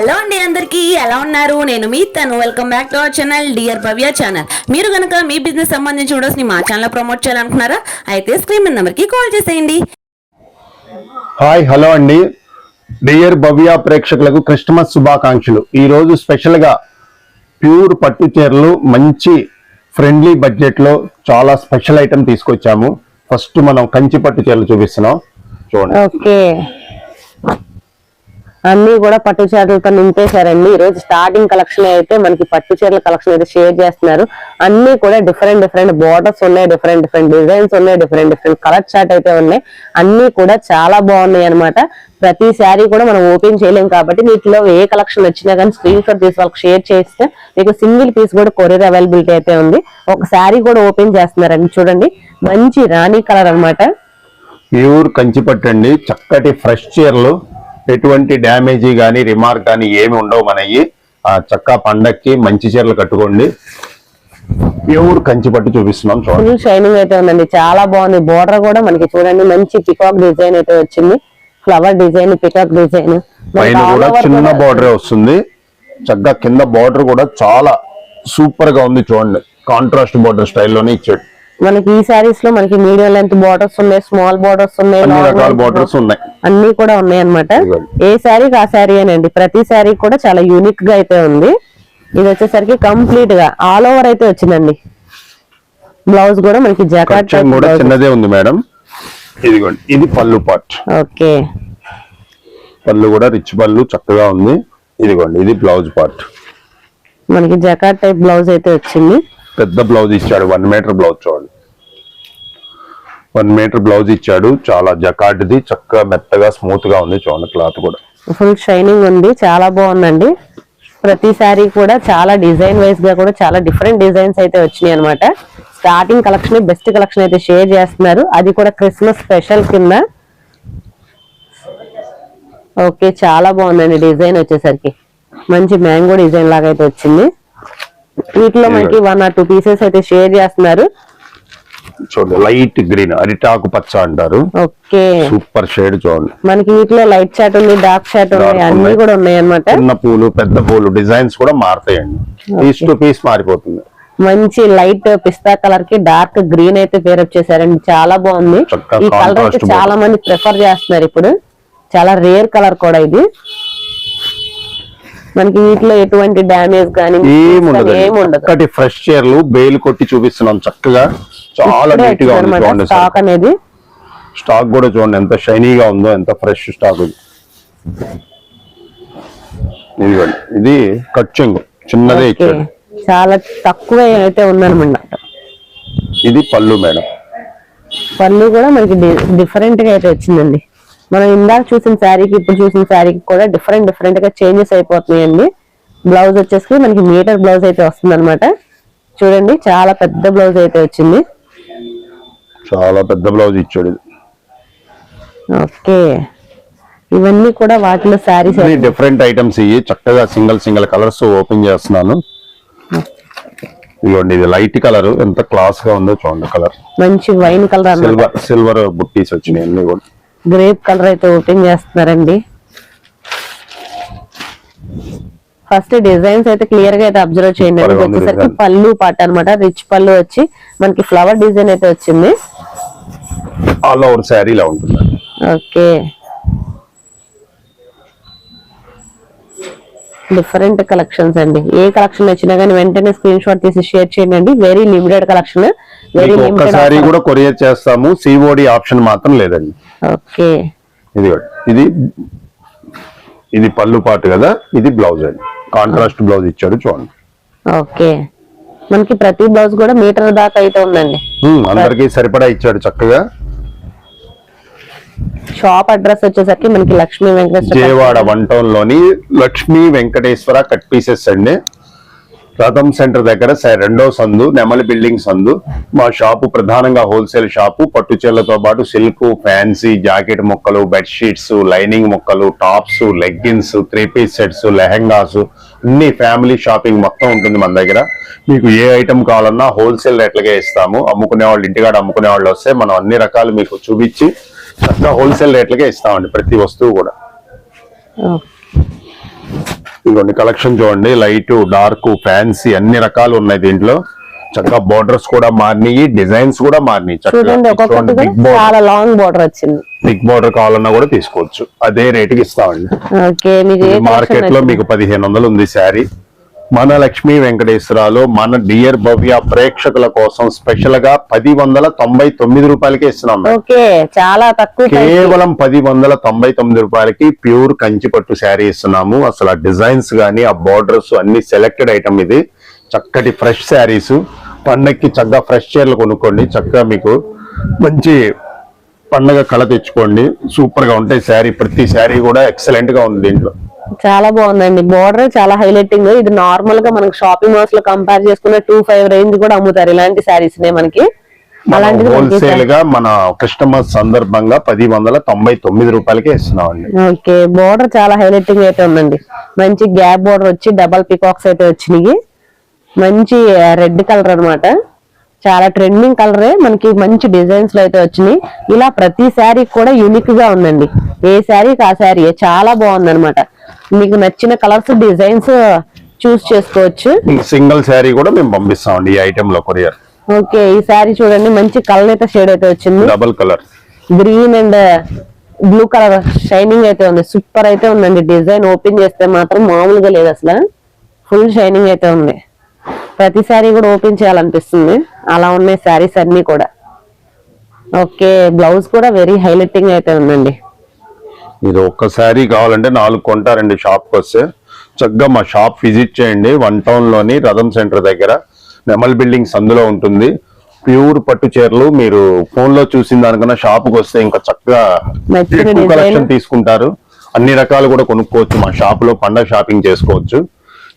Hello అండి, అందరికీ ఎలా ఉన్నారు? నేను మీ తను. Welcome back to our channel dear Bhavya channel. మీరు కనుక మీ బిజినెస్ సంబంధించిన వీడియోస్ ని మా ఛానల్ ప్రమోట్ చేయాలనుకున్నారా? అయితే స్క్రీన్ మీద నెంబర్ కి కాల్ చేసేయండి. హాయ్ హలో అండి, డియర్ భవ్య ప్రేక్షకులకు క్రిస్మస్ శుభాకాంక్షలు. ఈ రోజు స్పెషల్ గా ప్యూర్ పట్టు చీరలు మంచి ఫ్రెండ్లీ బడ్జెట్ లో చాలా స్పెషల్ ఐటమ్ తీసుకొచ్చాము. ఫస్ట్ మనం కంచి పట్టు చీరలు చూపిస్తున్నాం, చూడండి. ఓకే, అన్ని కూడా పట్టు చీరలతో నింపేశారండి. ఈ రోజు స్టార్టింగ్ కలెక్షన్ అయితే మనకి పట్టు చీరల కలెక్షన్ అయితే షేర్ చేస్తున్నారు. అన్ని కూడా డిఫరెంట్ డిఫరెంట్ బోర్డర్స్ ఉన్నాయి, డిఫరెంట్ డిఫరెంట్ డిజైన్స్ ఉన్నాయి, డిఫరెంట్ డిఫరెంట్ కలర్ చార్ట్ అయితే ఉన్నాయి. అన్ని కూడా చాలా బాగున్నాయి అనమాట. ప్రతి శారీ కూడా మనం ఓపెన్ చేయలేం కాబట్టి వీటిలో ఏ కలెక్షన్ వచ్చినా కానీ స్క్రీన్ షాట్ తీసి వాళ్ళకి షేర్ చేస్తే మీకు సింగిల్ పీస్ కూడా కొరియర్ అవైలబిలిటీ అయితే ఉంది. ఒక శారీ కూడా ఓపెన్ చేస్తున్నారండి, చూడండి. మంచి రాణి కలర్ అనమాట, ప్యూర్ కంచి పట్టు అండి. చక్కటి ఫ్రెష్ చీరలు, ఎటువంటి డ్యామేజీ గానీ రిమార్క్ గానీ ఏమి ఉండవు. మనకి ఆ చక్కా పండక్కి మంచి చీరలు కట్టుకోండి. ప్యూర్ కంచి పట్టు చూపిస్తున్నాం, చూడండి. ఫుల్ షైనింగ్ అయితే ఉందండి, చాలా బాగుంది. బోర్డర్ కూడా మనకి చూడండి మంచి పికాక్ డిజైన్ అయితే వచ్చింది. ఫ్లవర్ డిజైన్, పికాక్ డిజైన్, పైన కూడా చిన్న బోర్డర్ వస్తుంది. చక్కగా కింద బోర్డర్ కూడా చాలా సూపర్ గా ఉంది, చూడండి. కాంట్రాస్ట్ బోర్డర్ స్టైల్లోనే ఇచ్చాడు. మనకి ఈ సారీస్ లో మనకి మీడియం లెంత్ బోర్డర్స్ ఉన్నాయి, స్మాల్ బోర్డర్స్ ఉన్నాయి, అన్ని రకాల బోర్డర్స్ ఉన్నాయి, అన్ని కూడా ఉన్నాయి అన్నమాట. ఏ శారీకి ఆ శారీ అనండి, ప్రతి శారీ కూడా చాలా యూనిక్ గా అయితే ఉంది. ఇది వచ్చేసరికి కంప్లీట్ గా ఆల్ ఓవర్ అయితే వచ్చిందండి. బ్లౌజ్ కూడా మనకి జాకెట్ కూడా చిన్నదే ఉంది మేడం. ఇదిగోండి, ఇది పళ్ళు పార్ట్. ఓకే, పళ్ళు కూడా రిచ్ పళ్ళు చక్కగా ఉంది. ఇదిగోండి, ఇది బ్లౌజ్ పార్ట్. మనకి జాకెట్ టైప్ బ్లౌజ్ అయితే వచ్చింది. పెద్ద బ్లౌజ్ ఇచ్చాడు, 1 మీటర్ బ్లౌజ్, చూడండి. 1 మీటర్ బ్లౌజ్ ఇచ్చాడు. చాలా జకాట్ది, చక్కగా మెత్తగా స్మూత్ గా ఉంది, చూడండి. క్లాత్ కూడా ఫుల్ షైనింగ్ ఉంది, చాలా బాగుందండి. ప్రతి సారీ కూడా చాలా డిజైన్ వైజ్ గా కూడా చాలా డిఫరెంట్ డిజైన్స్ అయితే వచ్చినాయి అనమాట. స్టార్టింగ్ కలెక్షన్ బెస్ట్ కలెక్షన్ అయితే షేర్ చేస్తున్నారు, అది కూడా క్రిస్మస్ స్పెషల్ కింద. ఓకే, చాలా బాగుందండి. డిజైన్ వచ్చేసరికి మంచి మ్యాంగో డిజైన్ లాగా అయితే వచ్చింది. వీటిలో మనకి 1 or 2 పీసెస్ అయితే షేర్ చేస్తున్నారు. చూడండి, లైట్ గ్రీన్, అరిటాకు పచ్చ అంటారు. ఓకే, సూపర్ షేడ్, చూడండి. మనకి వీటిలో లైట్ షాట్ ఉంది, డార్క్ షాట్ ఉన్నాయి, అన్ని కూడా ఉన్నాయి అన్నమాట. చిన్న పూలు, పెద్ద పూలు డిజైన్స్ కూడా మారుతాయండి. పీస్ టు పీస్ మారిపోతుంది. మంచి లైట్ పిస్తా కలర్ కి డార్క్ గ్రీన్ అయితే పేరప్ చేశారండి, చాలా బాగుంది. ఈ కలర్ అయితే చాలా మంది ప్రిఫర్ చేస్తున్నారు ఇప్పుడు. చాలా రేర్ కలర్ కూడా ఇది. మనకి వీటిలో ఎటువంటి డ్యామేజ్ కానీ ఏముండదు. ఫ్రెష్ చీరలు బేలు కొట్టి చూపిస్తున్నాం, చక్కగా చాలా నీట్ గా ఉంది. చూడండి, స్టాక్ అనేది, స్టాక్ కూడా చూడండి ఎంత షైనీగా ఉందో, ఎంత ఫ్రెష్ స్టాక్. ఇదిగోండి, ఇది కట్చింగ్ చిన్నదే ఇచ్చాడు, చాలా తక్కువ అయితే ఉందన్నమాట. ఇది పళ్ళు మేడం. పళ్ళు కూడా మనకి డిఫరెంట్ గా అయితే వచ్చిందండి. మనం ఇందాక చూసిన శారీకి ఇప్పుడు చూసిన శారీకి కూడా డిఫరెంట్ డిఫరెంట్ గా చేంజెస్ అయిపోతున్నాయండి. బ్లౌజ్ వచ్చేసి మనకి మీటర్ బ్లౌజ్ అయితే వస్తుంది అనమాట. చూడండి, చాలా పెద్ద బ్లౌజ్ అయితే వచ్చింది, చాలా పెద్ద బ్లౌజ్ ఇచ్చాడు. ఓకే, ఇవన్నీ కూడా వాటిలో శారీస్ డిఫరెంట్ ఐటమ్స్. ఇవి చక్కగా సింగిల్ సింగిల్ కలర్స్ ఓపెన్ చేస్తున్నాను. ఇదిగోండి, ఇది లైట్ కలర్, ఎంత క్లాస్ గా ఉందో చూడండి. కలర్ మంచి వైన్ కలర్, సిల్వర్ బుట్టీస్ వచ్చినాయి అన్ని కూడా. గ్రేప్ కలర్ అయితే ఓపెన్ చేస్తున్నారండి. ఫస్ట్ డిజైన్స్ అయితే క్లియర్ గా అయితే అబ్జర్వ్ చేయండి. వచ్చేసరికి పళ్ళు పాట అనమాట, రిచ్ పళ్ళు వచ్చి మనకి ఫ్లవర్ డిజైన్ అయితే వచ్చింది. ఆల్ ఓవర్ శారీ లా ఉంటుంది. ఓకే, డిఫరెంట్ కలెక్షన్స్ అండి. ఏ కలెక్షన్ వచ్చినా కానీ వెంటనే స్క్రీన్ షాట్ తీసి షేర్ చేయండి. Very limited collection, very limited. Sorry కూడా కొరియర్ చేస్తాము, సిఓడి ఆప్షన్ మాత్రం లేదండి. ఓకే, ఇది పళ్ళు పాటు కదా, ఇది బ్లౌజ్ అండి. కాంట్రాస్ట్ బ్లౌజ్ ఇచ్చాడు, చూడండి. ఓకే, మనకి ప్రతి బ్లౌజ్ కూడా మీటర్ దాకా అయితే ఉందండి. అందరికి సరిపడా ఇచ్చాడు చక్కగా. షాప్ అడ్రస్ వచ్చేసరికి మనకి లక్ష్మీ వెంకటేశ్వర, విజయవాడ 1 టౌన్ లోని లక్ష్మీ వెంకటేశ్వర కట్ పీసెస్ అండి. రథం సెంటర్ దగ్గర 2వ సందు, నెమలి బిల్డింగ్ సందు. మా షాపు ప్రధానంగా హోల్సేల్ షాపు. పట్టు చీరలతో పాటు సిల్క్, ఫ్యాన్సీ, జాకెట్ ముక్కలు, బెడ్షీట్స్, లైనింగ్ ముక్కలు, tops, leggings, 3 piece sets, lehengas, అన్ని ఫ్యామిలీ షాపింగ్ మొత్తం ఉంటుంది మన దగ్గర. మీకు ఏ ఐటమ్ కావాలన్నా హోల్సేల్ రేట్లకే ఇస్తాము. అమ్ముకునే వాళ్ళు, ఇంటికాడ అమ్ముకునే వాళ్ళు వస్తే మనం అన్ని రకాలు మీకు చూపించి చక్కగా హోల్సేల్ రేట్లకే ఇస్తామండి ప్రతి వస్తువు కూడా. ఇదిగోండి కలెక్షన్ చూడండి, లైట్ డార్క్ ఫ్యాన్సీ అన్ని రకాలు ఉన్నాయి దీంట్లో. చక్కగా బోర్డర్స్ కూడా మారినాయి, డిజైన్స్ కూడా మారినాయి. చూడండి ఒక్కొక్కటి కూడా చాలా లాంగ్ బోర్డర్ వచ్చింది. బిగ్ బోర్డర్ కావాలన్నా కూడా తీసుకోవచ్చు, అదే రేటుకి ఇస్తామండి. ఓకే, మీకు ఏ మార్కెట్ లో మీకు 1500 ఉంది శారీ. మన లక్ష్మీ వెంకటేశ్వరలో మన డియర్ భవ్య ప్రేక్షకుల కోసం స్పెషల్ గా 1099 రూపాయలకి ఇస్తున్నాం. ఓకే, చాలా తక్కువ, కేవలం 1099 రూపాయలకి ప్యూర్ కంచి పట్టు శారీ ఇస్తున్నాము. అసలు ఆ డిజైన్స్ గానీ ఆ బోర్డర్స్ అన్ని సెలెక్టెడ్ ఐటమ్. ఇది చక్కటి ఫ్రెష్ శారీస్, పండక్కి చక్కగా ఫ్రెష్ చీరలు కొనుక్కోండి. చక్కగా మీకు మంచి పండగ కళ తెచ్చుకోండి. సూపర్ గా ఉంటాయి శారీ, ప్రతి శారీ కూడా ఎక్సలెంట్ గా ఉంది దీంట్లో. చాలా బాగుందండి, బోర్డర్ చాలా హైలైటింగ్. ఇది నార్మల్ గా మనకి షాపింగ్ మాల్స్ లో కంపేర్ చేసుకున్న 25 రేంజ్ కూడా అమ్ముతారు ఇలాంటి శారీస్ నే మనకి. అలాంటిది హోల్సేల్ గా మన కస్టమర్ సందర్భంగా 1099 రూపాయలకే ఇస్తున్నామండి. ఓకే, బోర్డర్ చాలా హైలైటింగ్ అయితే ఉందండి. మంచి గ్యాప్ బోర్డర్ వచ్చి డబల్ పికాక్స్ అయితే వచ్చినాయి. మంచి రెడ్ కలర్ అన్నమాట, చాలా ట్రెండింగ్ కలరే. మనకి మంచి డిజైన్స్ లో అయితే వచ్చినాయి. ఇలా ప్రతి శారీ కూడా యూనిక్ గా ఉందండి, ఏ శారీకి ఆ శారీ చాలా బాగుంది అనమాట. మీకు నచ్చిన కలర్స్ డిజైన్స్ చూస్ చేసుకోవచ్చు. సింగిల్ శారీ కూడా మేము పంపిస్తామండి ఈ ఐటమ్ లో కొరియర్. ఓకే, ఈ శారీ చూడండి మంచి కలర్ అయితే షేడ్ అయితే వచ్చింది, double colour green and blue colour shining అయితే ఉంది. సూపర్ అయితే ఉందండి, డిజైన్ ఓపెన్ చేస్తే మాత్రం మామూలుగా లేదు, అసలు ఫుల్ షైనింగ్ అయితే ఉంది. ప్రతి శారీ కూడా ఓపెన్ చేయాలనిపిస్తుంది, అలా ఉన్నాయి శారీస్ అన్ని కూడా. ఓకే, బ్లౌజ్ కూడా వెరీ హైలైటింగ్ అయితే ఉందండి. ఇది ఒక్క శారీ కావాలంటే 4 కొంటారండి షాప్ కి వస్తే. చక్కగా మా షాప్ విజిట్ చేయండి, 1 టౌన్ లోని రథం సెంటర్ దగ్గర నెమల్ బిల్డింగ్స్ అందులో ఉంటుంది. ప్యూర్ పట్టు చీరలు మీరు ఫోన్ లో చూసిన దానికన్నా షాప్ కి వస్తే ఇంకా చక్కగా ఎక్కువ కలెక్షన్ తీసుకుంటారు. అన్ని రకాలు కూడా కొనుక్కోవచ్చు, మా షాప్ లో పండగ షాపింగ్ చేసుకోవచ్చు.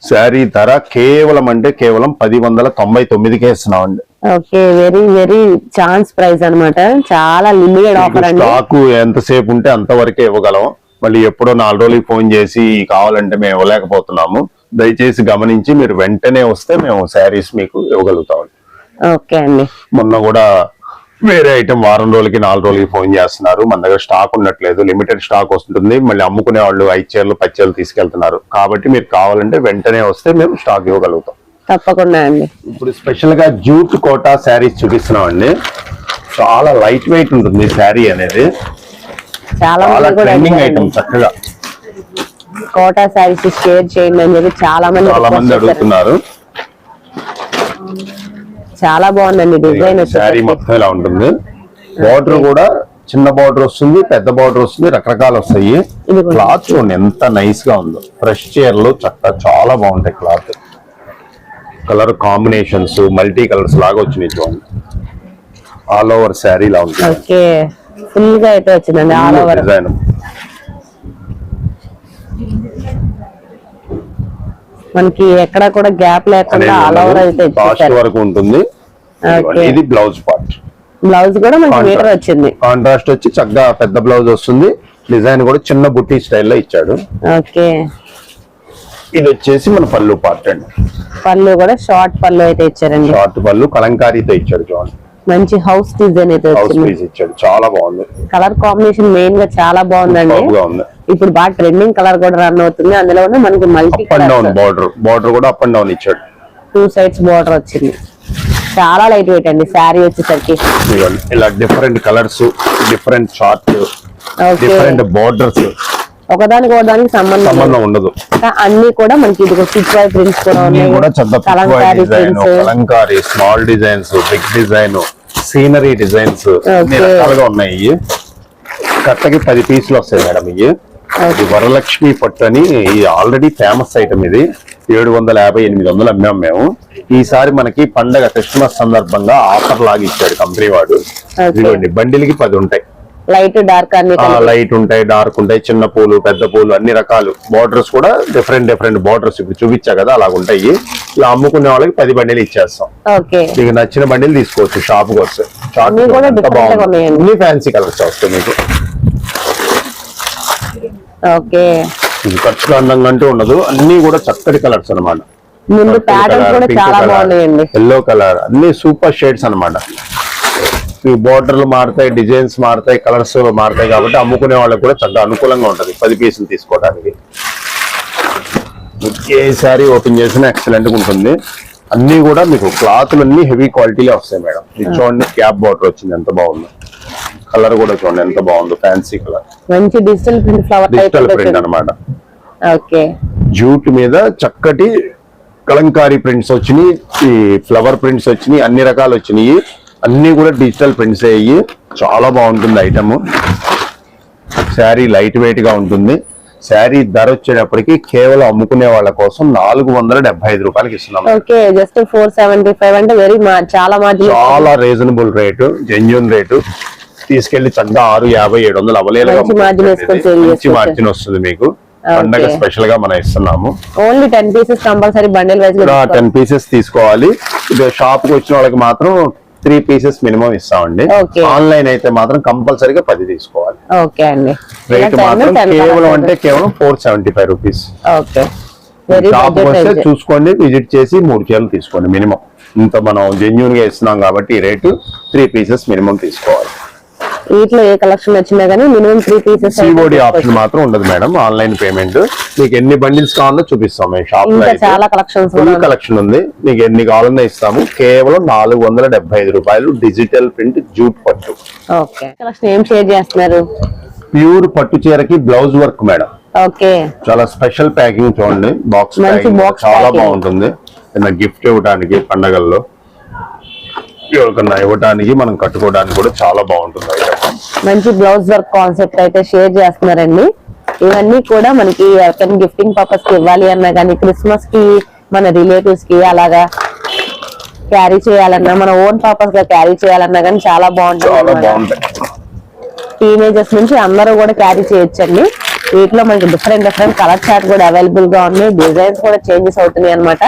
శారీ ధర కేవలం 1099కే ఇస్తున్నామండి. Okay, very very chance price అన్నమాట, చాలా లిమిటెడ్ ఆఫర్ అండి. స్టాక్ ఎంతసేపు ఉంటే అంతవరకే ఇవ్వగలం. మళ్ళీ ఎప్పుడో 4 రోజులకి ఫోన్ చేసి కావాలంటే మేము ఇవ్వలేకపోతున్నాము. దయచేసి గమనించి మీరు వెంటనే వస్తే మేము శారీస్ మీకు ఇవ్వగలుగుతాం. ఓకే అండి, మొన్న కూడా వేరే ఐటమ్ వారం రోజులకి 4 రోజులకి ఫోన్ చేస్తున్నారు, మన దగ్గర స్టాక్ ఉండట్లేదు, లిమిటెడ్ స్టాక్ వస్తుంది. మళ్ళీ అమ్ముకునే వాళ్ళు 5 చీరలు 10 చీరలు తీసుకెళ్తున్నారు. కాబట్టి మీరు కావాలంటే వెంటనే వస్తే మేము స్టాక్ ఇవ్వగలుగుతాం. తప్పకుండా అండి. ఇప్పుడు స్పెషల్ గా జూట్ కోటా శారీస్ చూపిస్తున్నాం అండి. చాలా లైట్ వెయిట్ ఉంటుంది శారీ అనేది, చాలా ట్రెండింగ్ ఐటమ్. చక్కగా కోటా శారీస్ షేర్ చేయండి అని చెప్పి చాలా మంది అడుగుతున్నారు. చాలా బాగుందండి డిజైన్. శారీ మొత్తం ఇలా ఉంటుంది. బార్డర్ కూడా చిన్న బార్డర్ వస్తుంది, పెద్ద బార్డర్ వస్తుంది, రకరకాలు వస్తాయి. క్లాత్ చూడండి ఎంత నైస్ గా ఉందో. ఫ్రెష్ చీరలు చక్కగా చాలా బాగుంటాయి. Cloth colour combinations multi colours లాగా వచ్చినాయి చూడండి. ఆల్ ఓవర్ శారీ ఇలా ఉంటుంది. ఓకే, ఫుల్ గా అయితే వచ్చిందండి ఆల్ ఓవర్ డిజైన్. మనకి ఎక్కడ కూడా గ్యాప్ లేకుండా ఆల్ ఓవర్ అయితే కాస్ట్ వరకు ఉంటుంది. ఇది బ్లౌజ్ పార్ట్. బ్లౌజ్ కూడా మనకి మీటర్ వచ్చింది, కాంట్రాస్ట్ వచ్చి చక్కగా పెద్ద బ్లౌజ్ వస్తుంది. డిజైన్ కూడా చిన్న బుట్టి స్టైల్లో ఇచ్చాడు. ఓకే, ఇది వచ్చేసి మన పళ్ళు పార్ట్ అండి. పళ్ళు కూడా షార్ట్ పళ్ళు అయితే ఇచ్చారండి. షార్ట్ పళ్ళు కలంకారీతో ఇచ్చాడు చూడండి. మంచి హౌస్ డిజైన్ అయితే వచ్చింది, ఇచ్చాడు. చాలా బాగుంది. కలర్ కాంబినేషన్ మెయిన్ గా చాలా బాగుందండి. ఇప్పుడు బాగా ట్రెండింగ్ కలర్ కూడా రన్ అవుతుంది. అందులో మనకి మల్టీ డౌన్ బార్డర్ కూడా అప్ అండ్ డౌన్ ఇచ్చాడు. 2 sides బార్డర్ వచ్చింది. చాలా లైట్ వెయిట్ అండి శారీ వచ్చేసరికి. ఇలా different colours, different chart, different borders, ఒకదానికి ఒకదానికి సంబంధం ఉండదు. అన్ని కూడా మనకి ఇది స్టిచ్ వై ప్రింట్స్ కూడా ఉన్నాయి. Kalamkari, small designs, big design, scenery designs అన్ని రకాలుగా ఉన్నాయి. కట్టకి 10 పీసులు వస్తాయి మేడం. ఇది వరలక్ష్మి పట్టు అని ఆల్రెడీ ఫేమస్ ఐటమ్. ఇది 750-800 అమ్మాం మేము. ఈసారి మనకి పండగ క్రిస్మస్ సందర్భంగా ఆఫర్ లాగా ఇచ్చాడు కంపెనీ వాడు. ఇదిగోండి బండిల్కి 10 ఉంటాయి. లైట్ డార్క్ అన్ని లైట్ ఉంటాయి, డార్క్ ఉంటాయి, చిన్న పూలు, పెద్ద పూలు, అన్ని రకాలు. బార్డర్స్ కూడా డిఫరెంట్ బార్డర్స్ ఇప్పుడు చూపించా కదా అలాగ ఉంటాయి. ఇలా అమ్ముకునే వాళ్ళకి 10 బండిలు ఇచ్చేస్తాం. మీకు నచ్చిన బండిలు తీసుకోవచ్చు షాప్ కి వస్తే. అన్ని ఫ్యాన్సీ కలర్స్ వస్తాయి మీకు. ఓకే, ఇది ఖర్చులు అందంగా అంటూ ఉండదు, అన్ని కూడా చక్కటి కలర్స్ అనమాట. ఎల్లో కలర్ అన్ని సూపర్ షేడ్స్ అనమాట. ఈ బోర్డర్లు మారుతాయి, డిజైన్స్ మారుతాయి, కలర్స్ మారుతాయి. కాబట్టి అమ్ముకునే వాళ్ళకి కూడా చక్కగా అనుకూలంగా ఉంటది 10 పీసులు తీసుకోవడానికి. ఏ శారీ ఓపెన్ చేసినా ఎక్సలెంట్ గా ఉంటుంది. అన్ని కూడా మీకు క్లాత్లు అన్ని హెవీ క్వాలిటీలో వస్తాయి మేడం. ఇది చూడండి, క్యాప్ బార్డర్ వచ్చింది, ఎంత బాగుంది. కలర్ కూడా చూడండి ఎంత బాగుందో, ఫ్యాన్సీ కలర్, మంచి digital print flower digital print అన్నమాట. ఓకే, జూట్ మీద చక్కటి కలంకారీ ప్రింట్స్ వచ్చినాయి, ఈ ఫ్లవర్ ప్రింట్స్ వచ్చినాయి, అన్ని రకాలు వచ్చినాయి. అన్ని కూడా డిజిటల్ ప్రింట్స్ అయ్యి చాలా బాగుంటుంది ఐటమ్. శారీ లైట్ వెయిట్ గా ఉంటుంది. శారీ ధర వచ్చేటప్పటికి కేవలం అమ్ముకునే వాళ్ళ కోసం 475 రూపాయలకి ఇస్తున్నాం. ఓకే, జస్ట్ 475 అంటే వెరీ చాలా మార్జిన్, చాలా రీజనబుల్ రేటు, జెన్యూన్ రేటు. తీసుకెళ్లి చక్కగా 650, 700 అవలేలుగా మంచి మార్జిన్ వస్తుంది మీకు. పండగ స్పెషల్ గా మనం ఇస్తున్నాము. Only 10 pieces compulsory bundle wise 10 pieces తీసుకోవాలి. ఇది షాప్ కి వచ్చిన వాళ్ళకి మాత్రం 3 పీసెస్ మినిమం ఇస్తామండి. ఆన్లైన్ అయితే మాత్రం కంపల్సరీగా 10 తీసుకోవాలి. ఓకే అండి, రేట్ మాత్రం కేవలం అంటే కేవలం 475 రూపీస్. ఓకే, షాప్ వస్తే చూసుకోండి, విజిట్ చేసి 3 చీరలు తీసుకోండి మినిమం. ఇంత మనం జెన్యూన్ గా ఇస్తున్నాం కాబట్టి ఈ రేటు 3 పీసెస్ మినిమం తీసుకోవాలి. వీటిలో ఏ కలెక్షన్ వచ్చినా కానీ మినిమం 3 పీసెస్. సిఓడి ఆప్షన్ మాత్రం ఉండదు మేడం, ఆన్లైన్ పేమెంట్. మీకు ఎన్ని బండిల్స్ కావాలో చూపిస్తాం మేము షాప్ లో. చాలా కలెక్షన్, ఫుల్ కలెక్షన్ ఉంది. మీకు ఎన్ని కావాలన్నా ఇస్తాము. కేవలం 475 రూపాయలు డిజిటల్ ప్రింట్ జూట్ పట్టు. ఓకే, కలెక్షన్ ఏం షేర్ చేస్తున్నారు? ప్యూర్ పట్టు చీరకి బ్లౌజ్ వర్క్ మేడం. ఓకే, చాలా స్పెషల్ ప్యాకింగ్ చూడండి, బాక్స్ చాలా బాగుంటుంది. గిఫ్ట్ ఇవ్వడానికి పండగల్లో ఎవరికన్నా ఇవ్వడానికి మనం కట్టుకోవడానికి కూడా చాలా బాగుంటుంది. మంచి బ్లౌజ్ వర్క్ కాన్సెప్ట్ అయితే షేర్ చేస్తున్నారండి. ఇవన్నీ కూడా మనకి ఎవరికైనా గిఫ్టింగ్ పర్పస్ కి ఇవ్వాలి అన్నా కానీ, క్రిస్మస్ కి మన రిలేటివ్స్ కి అలాగా క్యారీ చేయాలన్నా, మన ఓన్ పర్పస్ గా క్యారీ చేయాలన్నా కానీ చాలా బాగుంటుంది. టీనేజర్స్ నుంచి అందరూ కూడా క్యారీ చేయొచ్చండి. వీటిలో మనకి డిఫరెంట్ కలర్ చార్ట్ కూడా అవైలబుల్ గా ఉన్నాయి. డిజైన్స్ కూడా చేంజెస్ అవుతున్నాయి అన్నమాట.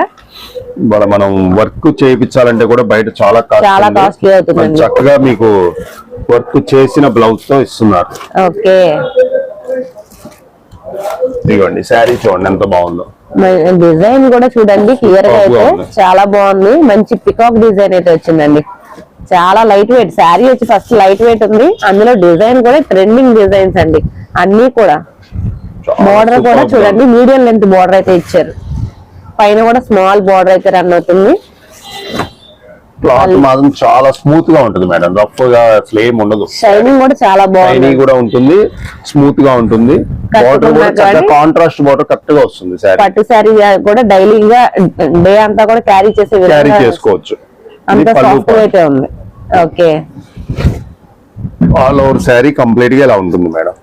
మనం వర్క్ చేయించాలంటే కూడా బయట చాలా కాస్ట్లీ అవుతుంది. చక్కగా మీకు వర్క్ చేసిన బ్లౌజ్ తో ఇస్తున్నారు. ఓకే, ఇదిగోండి శారీ చూడండి ఎంత బాగుందో. డిజైన్ కూడా చూడండి క్లియర్ గా అయితే చాలా బాగుంది. మంచి పికాక్ డిజైన్ అయితే వచ్చిందండి. చాలా లైట్ వెయిట్ శారీ వచ్చి ఫస్ట్ లైట్ వెయిట్ ఉంది. అందులో డిజైన్ కూడా ట్రెండింగ్ డిజైన్స్ అండి అన్ని కూడా. బోర్డర్ కూడా చూడండి మీడియం లెంత్ బోర్డర్ అయితే ఇచ్చారు. పైన కూడా స్మాల్ బోర్డర్ అయితే రన్ అవుతుంది. క్లాత్ మాత్రం చాలా స్మూత్ గా ఉంటుంది మేడం, రఫ్ గా ఫ్లేమ్ ఉండదు. షైనింగ్ కూడా చాలా బాగుంది, షైనింగ్ కూడా ఉంటుంది, స్మూత్ గా ఉంటుంది. బోర్డర్ కూడా కాంట్రాస్ట్ బోర్డర్ కరెక్ట్ గా వస్తుంది. పట్టు శారీ కూడా డైలీగా డే అంతా కూడా క్యారీ చేసుకోవచ్చు. అంత సాఫ్ట్ అయితే ఉంది. Okay, all over sari complete గా ఇలా ఉంటుంది మేడం.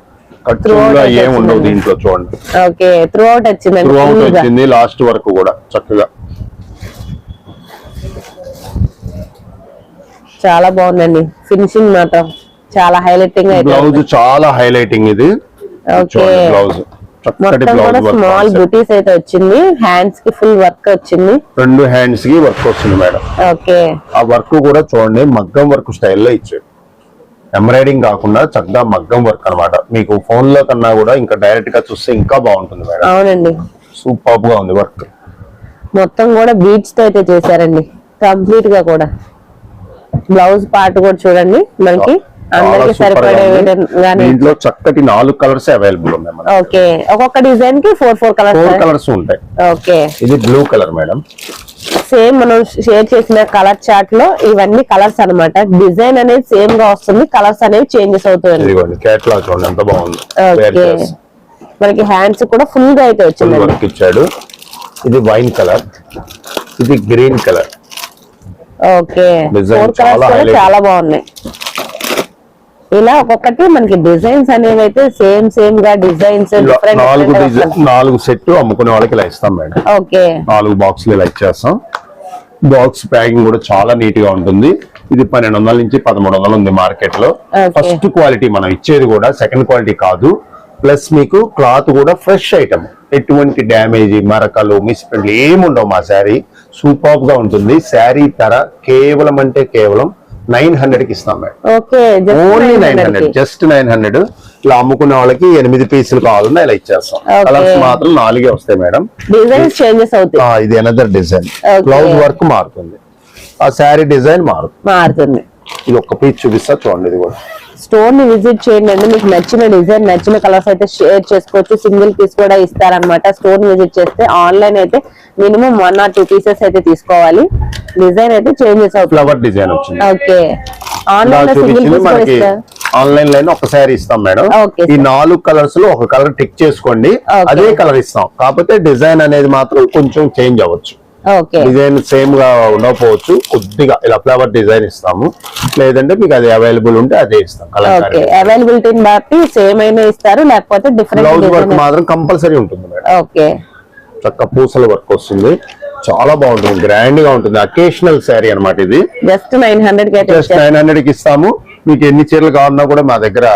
కట్టుగా ఏం ఉండవు దీంట్లో చూడండి. ఓకే, త్రూ అవుట్ వచ్చింది లాస్ట్ వరకు కూడా చక్కగా. చాలా బాగుందండి ఫినిషింగ్ మాత్రం చాలా హైలైటింగ్. బ్లౌజ్ చాలా హైలైటింగ్ ఇది. బ్లౌజ్ మొత్తం కూడా స్మాల్ బూటీస్ అయితే వచ్చింది. హ్యాండ్స్ కి ఫుల్ వర్క్ వచ్చింది. 2 హ్యాండ్స్ కి వర్క్ వస్తుంది మేడం. ఓకే, ఆ వర్క్ కూడా చూడండి మగ్గం వర్క్ స్టైల్లో ఇచ్చాడు. ఎంబ్రాయిడింగ్ కాకుండా చక్కగా మగ్గం వర్క్ అన్నమాట. మీకు ఫోన్ లో కన్నా కూడా ఇంకా డైరెక్ట్ గా చూస్తే ఇంకా బాగుంటుంది మేడం. అవునండి, సూపర్ గా ఉంది వర్క్. మొత్తం కూడా బీడ్స్ తో అయితే చేశారండి కంప్లీట్ గా కూడా. బ్లౌజ్ పార్ట్ కూడా చూడండి మనకి అందరికి సరిపడే దీంట్లో చక్కటి 4 కలర్స్ అవైలబుల్ ఉన్నాయి. ఓకే, ఒక్కొక్క డిజైన్ కి 4 కలర్స్ ఉంటాయి. ఓకే, ఇది బ్లూ కలర్ మేడం. సేమ్ మనం షేర్ చేసిన కలర్ చార్ట్ లో ఇవన్నీ కలర్స్ అన్నమాట. డిజైన్ అనేది సేమ్ గా వస్తుంది, కలర్స్ అనేవి చేంజెస్ అవుతాయి. కేటలాగ్ చూడండి ఎంత బాగుంది. మనకి హ్యాండ్స్ కూడా ఫుల్ గా అయితే వచ్చింది, వర్క్ ఇచ్చాడు. ఇది వైన్ కలర్, ఇది గ్రీన్ కలర్. ఓకే, 4 కలర్స్ చాలా బాగున్నాయి. ఇలా ఒక్కొక్కటి మనకి డిజైన్స్ అనేవి అయితే సేమ్ గా డిజైన్స్ 4 సెట్ అమ్ముకునే వాళ్ళకి ఇలా ఇస్తాం మేడం. ఓకే, 4 బాక్సులు ఇలా ఇచ్చేస్తాం. బాక్స్ ప్యాకింగ్ కూడా చాలా నీట్ గా ఉంటుంది. ఇది 1200 నుంచి 1300 ఉంది మార్కెట్ లో. ఫస్ట్ క్వాలిటీ మనం ఇచ్చేది కూడా సెకండ్ క్వాలిటీ కాదు. ప్లస్ మీకు క్లాత్ కూడా ఫ్రెష్ ఐటమ్, ఎటువంటి డ్యామేజ్ మరకలు మిస్ప్రింట్లు ఏముండవు. మా శారీ సూపర్ గా ఉంటుంది. శారీ ధర కేవలం అంటే కేవలం 900 కి ఇస్తాం మేడం. Only 900, just 900. ఇలా అమ్ముకునే వాళ్ళకి 8 పీసులు కావాలన్నా ఇలా ఇచ్చేస్తాం. కలర్స్ మాత్రం 4 వస్తాయి మేడం. డిజైన్స్ చేంజెస్ అవుతాయి. ఇది అనదర్ డిజైన్. బ్లౌజ్ వర్క్ మారుతుంది, ఆ శారీ డిజైన్ మారుతుంది. ఇది ఒక పీస్ చూపిస్తా చూడండి. ఇది కూడా స్టోర్ ని విజిట్ చేయండి. మీకు నచ్చిన డిజైన్ నచ్చిన కలర్స్ అయితే షేర్ చేసుకోవచ్చు. సింగిల్ పీస్ కూడా ఇస్తారనమాట. స్టోర్ ని విజిట్ చేస్తే ఆన్లైన్ అయితే మినిమం 1 or 2 పీసెస్ అయితే తీసుకోవాలి. డిజైన్ అయితే చేంజెస్ అవుతుంది. ఫ్లవర్ డిజైన్ వచ్చింది. ఓకే, ఆన్లైన్ లో సింగిల్ పీస్ కూడా ఇస్తారు. ఆన్లైన్ లైన్ ఒకసారి ఇస్తాం మేడం. ఈ 4 కలర్స్ లో ఒక కలర్ టిక్ చేసుకోండి, అదే కలర్ ఇస్తాం. కాకపోతే డిజైన్ అనేది మాత్రం కొంచెం చేంజ్ అవ్వచ్చు. డిజైన్ సేమ్ గా ఉండకపోవచ్చు, కొద్దిగా ఇలా ఫ్లవర్ డిజైన్ ఇస్తాము. లేదంటే మీకు అది అవైలబుల్ ఉంటే అదే ఇస్తాం. అవైలబిలిటీని బట్టి సేమ్ అయినా ఇస్తారు, లేకపోతే డిఫరెంట్ బ్లౌజ్ వర్క్ మాత్రం కంపల్సరీ ఉంటుంది మేడం. ఓకే, చక్క పూసల వర్క్ వస్తుంది, చాలా బాగుంటుంది, గ్రాండ్ గా ఉంటుంది. అకేషనల్ శారీ అన్నమాట ఇది. జస్ట్ 900 కి ఇస్తాము. మీకు ఎన్ని చీరలు కావాలన్నా కూడా మా దగ్గర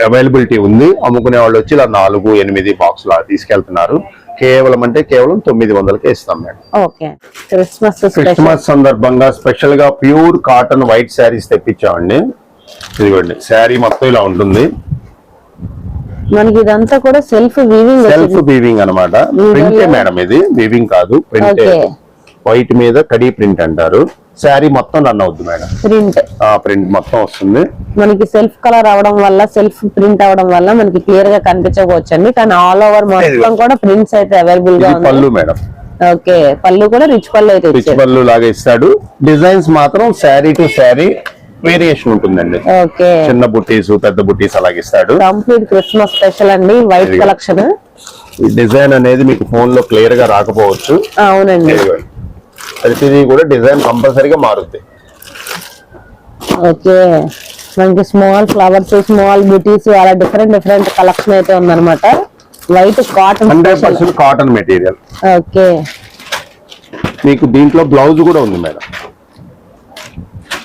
అవైలబిలిటీ ఉంది. అమ్ముకునే వాళ్ళు వచ్చి ఇలా 4, 8 బాక్సులు తీసుకెళ్తున్నారు. కేవలం 900కే ఇస్తాం మేడం. ఓకే, క్రిస్మస్ సందర్భంగా స్పెషల్ గా ప్యూర్ కాటన్ వైట్ శారీస్ తెప్పించామండి. ఇదిగోండి, శారీ మొత్తం ఇలా ఉంటుంది. మనకి ఇదంతా కూడా సెల్ఫ్ వీవింగ్ అన్నమాట. ప్రింటే మేడం, ఇది వీవింగ్ కాదు, ప్రింటే. వైట్ మీద కడీ ప్రింట్ అంటారు. శారీ మొత్తం రన్ అవుతుంది మేడం. ప్రింట్ మొత్తం వస్తుంది. మనకి సెల్ఫ్ కలర్ అవడం వల్ల, సెల్ఫ్ ప్రింట్ అవడం వల్ల మనకి క్లియర్ గా కనిపించకపోవచ్చు అండి. కానీ ఆల్ ఓవర్ మొత్తం కూడా ప్రింట్స్ అయితే అవైలబుల్ గా ఉంది. పళ్ళు మేడం. ఓకే, పళ్ళు కూడా రిచ్ పళ్ళు అయితే రిచ్ పళ్ళు లాగా ఇస్తాడు. డిజైన్స్ మాత్రం శారీ టు శారీ వేరియేషన్ ఉంటుందండి. ఓకే, చిన్న బుట్టీస్, పెద్ద బుట్టీస్ అలాగే ఇస్తాడు. కంప్లీట్ క్రిస్మస్ స్పెషల్ అండి, వైట్ కలెక్షన్. ఈ డిజైన్ అనేది మీకు ఫోన్ లో క్లియర్ గా రాకపోవచ్చు. అవునండి, ప్రతిదీ కూడా డిజైన్ కంపల్సరీగా మారుతుంది. ఓకే, మనకి స్మాల్ ఫ్లవర్స్, స్మాల్ బుటీస్, అలా డిఫరెంట్ కలెక్షన్ అయితే ఉందన్నమాట. White cotton, 100% cotton material. Okay, మీకు దీంట్లో బ్లౌజ్ కూడా ఉంది మేడం.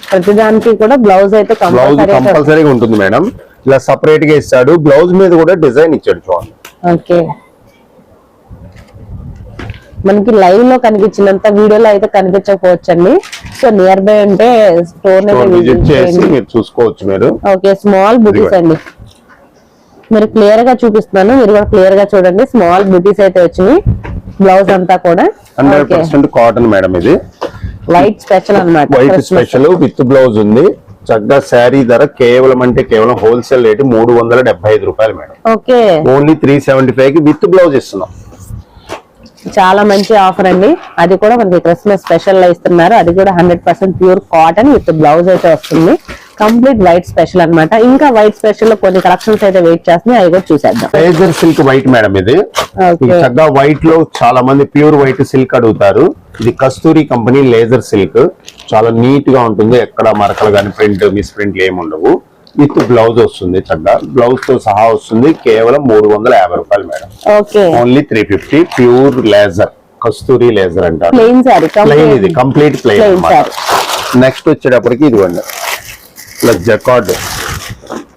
ప్రతిదానికి కూడా బ్లౌజ్ అయితే కంపల్సరీగా ఉంటుంది మేడం. ఇలా సపరేట్ గా ఇస్తాడు. బ్లౌజ్ మీద కూడా డిజైన్ ఇచ్చాడు చూడండి. ఓకే, మనకి లైవ్ లో కనిపించినంత వీడియోలో అయితే కనిపించకపోవచ్చండి. సో నియర్ బై ఉంటే స్టోర్ విజిట్ చేసి మీరు చూసుకోవచ్చు మీరు. ఓకే, స్మాల్ బుటీస్ అండి. మీరు క్లియర్ గా చూపిస్తున్నాను, మీరు కూడా క్లియర్ గా చూడండి. స్మాల్ బుటీస్ అయితే వచ్చినాయి. బ్లౌజ్ అంతా కూడా 100% కాటన్ మేడం. ఇది వైట్ స్పెషల్ అన్నమాట. వైట్ స్పెషల్ విత్ బ్లౌజ్ ఉంది. చక్కగా శారీ ధర కేవలం హోల్సేల్ రేటు 375 రూపాయలు మేడం. ఓకే, ఓన్లీ 375 కి విత్ బ్లౌజ్ ఇస్తున్నాం. చాలా మంచి ఆఫర్ అండి. అది కూడా మనకి క్రిస్మస్ స్పెషల్ లో ఇస్తున్నారు. అది కూడా 100% ప్యూర్ కాటన్ విత్ బ్లౌజ్ అయితే వస్తుంది. కంప్లీట్ వైట్ స్పెషల్ అన్నమాట. ఇంకా వైట్ స్పెషల్ లో కొన్ని కలెక్షన్స్ అయితే వెయిట్ చేస్తున్నాయి, అవి కూడా చూసేద్దాం. Laser silk white madam. ఇది చక్కగా వైట్ లో చాలా మంది ప్యూర్ వైట్ సిల్క్ అడుగుతారు. ఇది కస్తూరి కంపెనీ లేజర్ సిల్క్. చాలా నీట్ గా ఉంటుంది, ఎక్కడ మరకలు కానీ ప్రింట్ మిస్ ప్రింట్ ఏమి ఉండవు. విత్ బ్లౌజ్ వస్తుంది. చక్కగా బ్లౌజ్ తో సహా వస్తుంది. కేవలం 350 రూపాయలు మేడం. ఓన్లీ 350. ప్యూర్ లేజర్, కస్తూరి లేజర్ అంటారు. ప్లెయిన్, ఇది కంప్లీట్ ప్లెయిన్. నెక్స్ట్ వచ్చేటప్పటికి ఇదిగోండి, ఇలా జకార్డ్,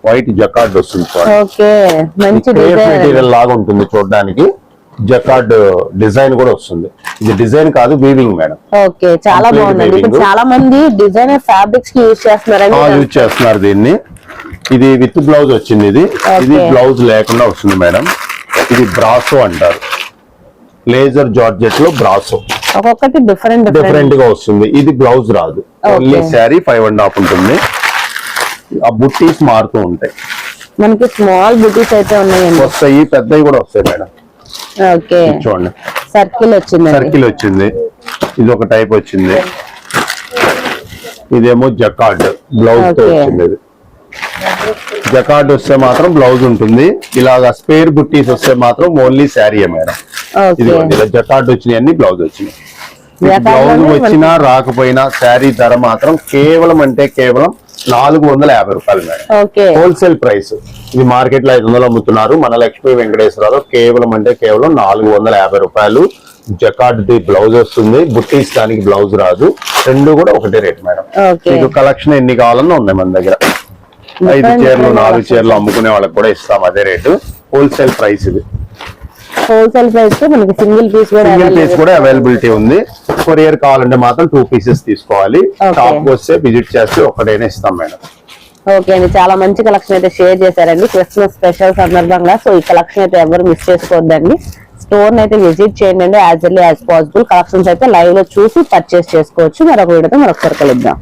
వైట్ జకార్డ్ వస్తుంది. మెటీరియల్ లాగా ఉంటుంది చూడడానికి. జకార్డ్ డిజైన్ కూడా వస్తుంది. ఇది డిజైన్ కాదు, వీవింగ్ మేడం. ఓకే, చాలా బాగుంది. చాలా మంది డిజైనర్ ఫ్యాబ్రిక్స్ కి యూజ్ చేస్తున్నారు దీన్ని. ఇది విత్ బ్లౌజ్ వచ్చింది. ఇది బ్లౌజ్ లేకుండా వస్తుంది మేడం. ఇది బ్రాసో అంటారు. లేజర్ జార్జెట్ లో బ్రాసో, ఒక్కొక్కటి డిఫరెంట్ గా వస్తుంది. ఇది బ్లౌజ్ రాదు, ఓన్లీ శారీ 5.5 ఉంటుంది. ఆ బుట్టీస్ మారుతూ ఉంటాయి. మనకి స్మాల్ బుట్టీస్ అయితే ఉన్నాయండి, వస్తాయి, పెద్దవి కూడా వస్తాయి మేడం. ఓకే, చూడండి, సర్కిల్ వచ్చింది. ఇది ఒక టైప్ వచ్చింది. ఇదేమో జకార్డ్ బ్లౌజ్ తో వచ్చింది. జకార్డ్ వస్తే మాత్రం బ్లౌజ్ ఉంటుంది. ఇలాగా స్పేర్ బుట్టీస్ వస్తే మాత్రం ఓన్లీ శారీ మేడం. ఇదిగోండి, ఇలా జకార్డ్ వచ్చినాయి, అన్ని బ్లౌజ్ వచ్చినాయి. బ్లౌజ్ వచ్చినా రాకపోయినా శారీ ధర మాత్రం కేవలం 450 రూపాయలు మేడం. Wholesale price. ఇది మార్కెట్ లో 500 అమ్ముతున్నారు. మన లక్ష్మీ వెంకటేశ్వరరావు కేవలం 450 రూపాయలు. జకార్డ్ ది బ్లౌజ్ వస్తుంది. బుట్టీస్ దానికి బ్లౌజ్ రాదు. రెండు కూడా ఒకటే రేట్ మేడం. మీకు కలెక్షన్ ఎన్ని కావాలన్నా ఉన్నాయి మన దగ్గర. 5 చీరలు 4 చీరలు అమ్ముకునే వాళ్ళకి కూడా ఇస్తాం అదే రేటు. హోల్సేల్ ప్రైస్ ఇది. హోల్సేల్ ప్రైస్ మనకి సింగిల్ పీస్ కూడా అవైలబిలిటీ ఉంది. కొరియర్ కావాలంటే మాత్రం 2 పీసెస్ తీసుకోవాలి. షాప్ వస్తే విజిట్ చేస్తే ఒకటైనా ఇస్తాం మేడం. ఓకే అండి, చాలా మంచి కలెక్షన్ అయితే షేర్ చేశారండి క్రిస్మస్ స్పెషల్ సందర్భంగా. సో ఈ కలెక్షన్ అయితే ఎవరు మిస్ చేసుకోవద్దండి. స్టోర్ అయితే విజిట్ చేయండి as early as possible. Collections అయితే లైవ్ లో చూసి పర్చేస్ చేసుకోవచ్చు. మరొక వీడియోతో మరొకసారి కలుద్దాం.